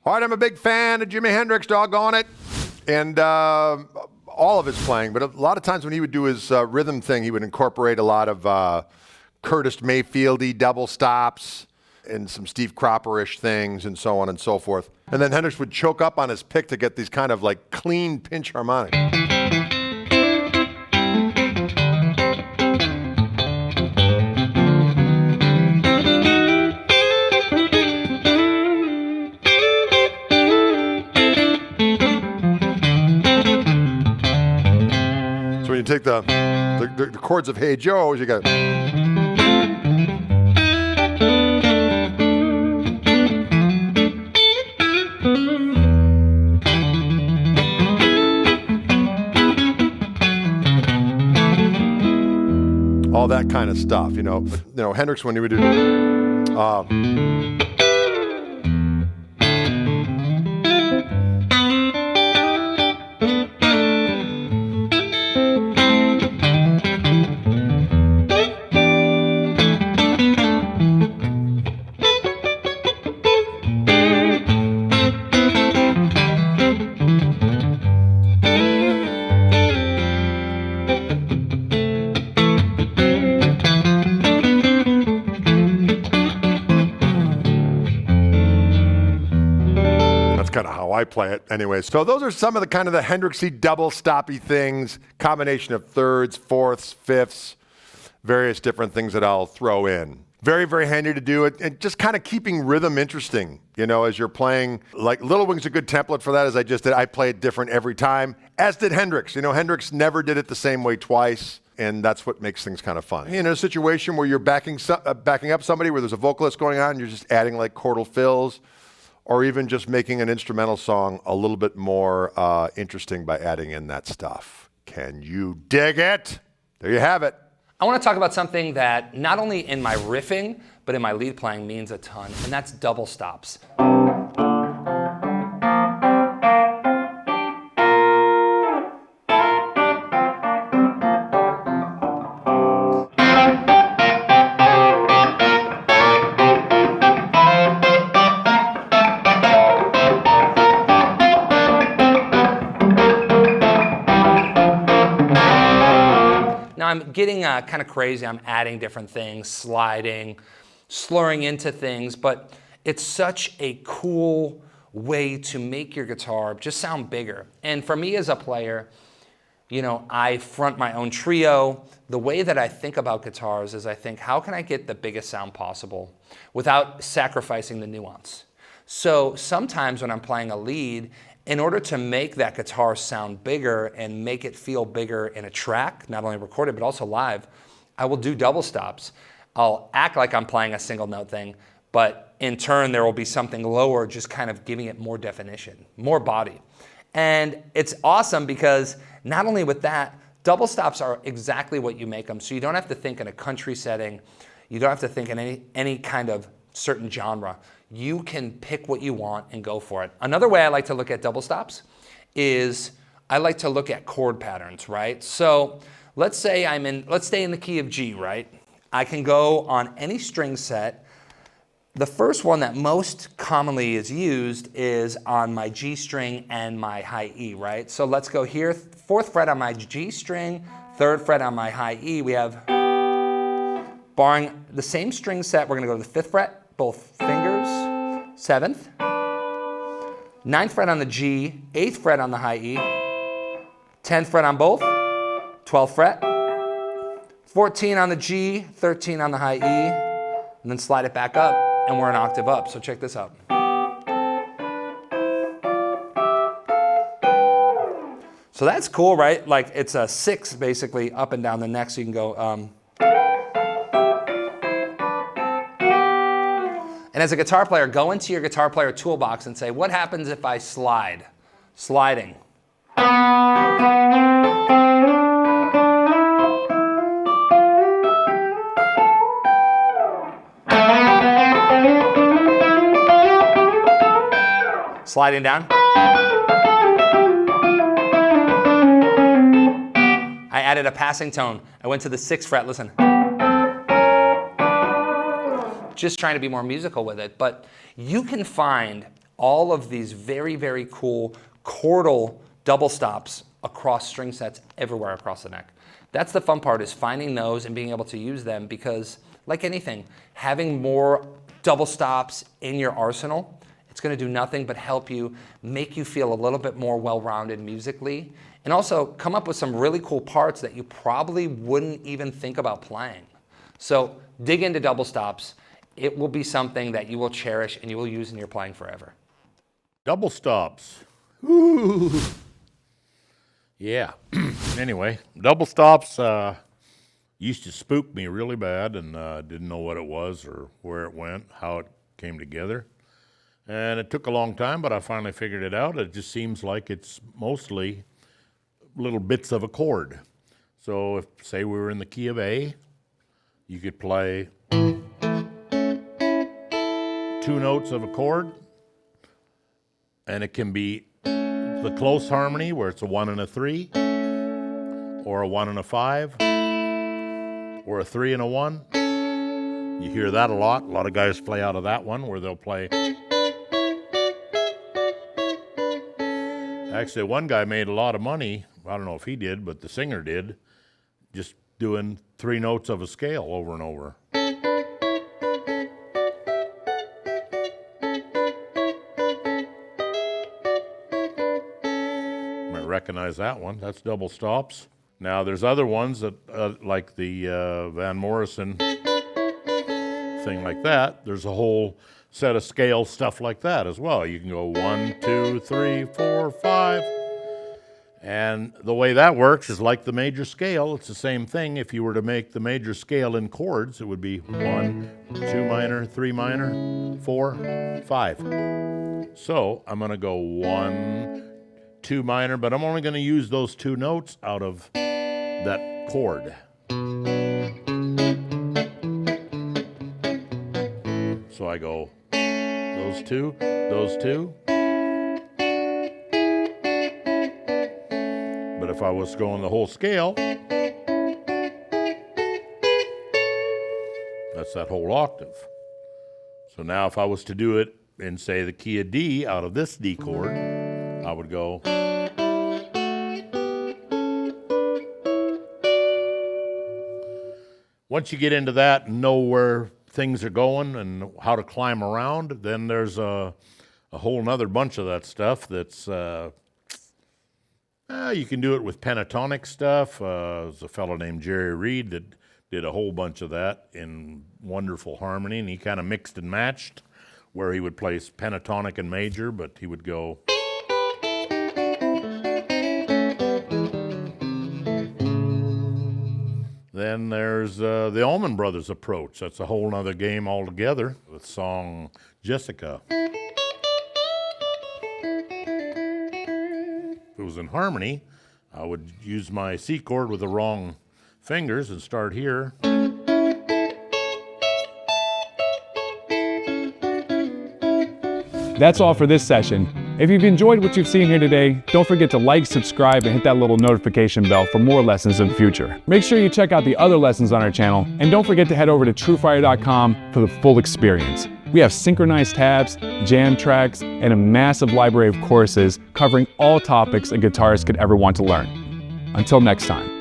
All right, I'm a big fan of Jimi Hendrix, doggone it. And all of his playing, but a lot of times when he would do his rhythm thing, he would incorporate a lot of Curtis Mayfield-y double stops and some Steve Cropper-ish things and so on and so forth. And then Hendrix would choke up on his pick to get these kind of like clean pinch harmonics. So when you take the chords of Hey Joe, you got all that kind of stuff, you know. But, you know, Hendrix, when he would do kind of how I play it anyway. So those are some of the kind of the Hendrixy double stoppy things, combination of thirds, fourths, fifths, various different things that I'll throw in. Very, very handy to do it, and just kind of keeping rhythm interesting, you know, as you're playing. Like Little Wing's a good template for that, as I just did. I play it different every time, as did Hendrix. You know, Hendrix never did it the same way twice, and that's what makes things kind of fun. In a situation where you're backing up somebody, where there's a vocalist going on, and you're just adding like chordal fills, or even just making an instrumental song a little bit more interesting by adding in that stuff. Can you dig it? There you have it. I want to talk about something that not only in my riffing, but in my lead playing means a ton, and that's double stops. Now I'm getting kind of crazy. I'm adding different things, sliding, slurring into things, but it's such a cool way to make your guitar just sound bigger. And for me as a player, you know, I front my own trio. The way that I think about guitars is I think, how can I get the biggest sound possible without sacrificing the nuance? So sometimes when I'm playing a lead, in order to make that guitar sound bigger and make it feel bigger in a track, not only recorded but also live, I will do double stops. I'll act like I'm playing a single note thing, but in turn there will be something lower, just kind of giving it more definition, more body. And it's awesome because not only with that, double stops are exactly what you make them. So you don't have to think in a country setting. You don't have to think in any kind of certain genre. You can pick what you want and go for it. Another way I like to look at double stops is I like to look at chord patterns, right? So let's say let's stay in the key of G, right? I can go on any string set. The first one that most commonly is used is on my G string and my high E, right? So let's go here, 4th fret on my G string, 3rd fret on my high E. We have, barring the same string set, we're gonna go to the 5th fret, both fingers, 7th, 9th fret on the G, 8th fret on the high E, 10th fret on both, 12th fret, 14 on the G, 13 on the high E, and then slide it back up, and we're an octave up. So check this out. So that's cool, right? Like it's a 6 basically up and down the neck, so you can go. And as a guitar player, go into your guitar player toolbox and say, what happens if I slide? Sliding. Sliding down. I added a passing tone. I went to the 6th fret, listen. Just trying to be more musical with it, but you can find all of these very, very cool chordal double stops across string sets everywhere across the neck. That's the fun part, is finding those and being able to use them, because like anything, having more double stops in your arsenal, it's going to do nothing but help you, make you feel a little bit more well-rounded musically, and also come up with some really cool parts that you probably wouldn't even think about playing. So dig into double stops. It will be something that you will cherish and you will use in your playing forever. Double stops. Ooh. Yeah. Anyway, double stops used to spook me really bad, and didn't know what it was or where it went, how it came together. And it took a long time, but I finally figured it out. It just seems like it's mostly little bits of a chord. So if, say, we were in the key of A, you could play 2 notes of a chord, and it can be the close harmony where it's a 1 and a 3, or a 1 and a 5, or a 3 and a 1. You hear that a lot. A lot of guys play out of that one, where they'll play. Actually, one guy made a lot of money. I don't know if he did, but the singer did, just doing 3 notes of a scale over and over. You might recognize that one. That's double stops. Now, there's other ones that, like the Van Morrison thing like that. There's a whole set of scale stuff like that as well. You can go 1, 2, 3, 4, 5. And the way that works is like the major scale. It's the same thing. If you were to make the major scale in chords, it would be 1, 2 minor, 3 minor, 4, 5. So I'm going to go 1, 2 minor, but I'm only going to use those 2 notes out of that chord. So I go those 2, those 2. But if I was going the whole scale, that's that whole octave. So now if I was to do it in, say, the key of D out of this D chord, I would go. Once you get into that and know where things are going and how to climb around, then there's a whole nother bunch of that stuff that's, you can do it with pentatonic stuff. There's a fellow named Jerry Reed that did a whole bunch of that in wonderful harmony, and he kind of mixed and matched, where he would place pentatonic and major, but he would go. Then there's the Allman Brothers approach. That's a whole nother game altogether, with song Jessica. If it was in harmony, I would use my C chord with the wrong fingers and start here. That's all for this session. If you've enjoyed what you've seen here today, don't forget to like, subscribe, and hit that little notification bell for more lessons in the future. Make sure you check out the other lessons on our channel, and don't forget to head over to TrueFire.com for the full experience. We have synchronized tabs, jam tracks, and a massive library of courses covering all topics a guitarist could ever want to learn. Until next time.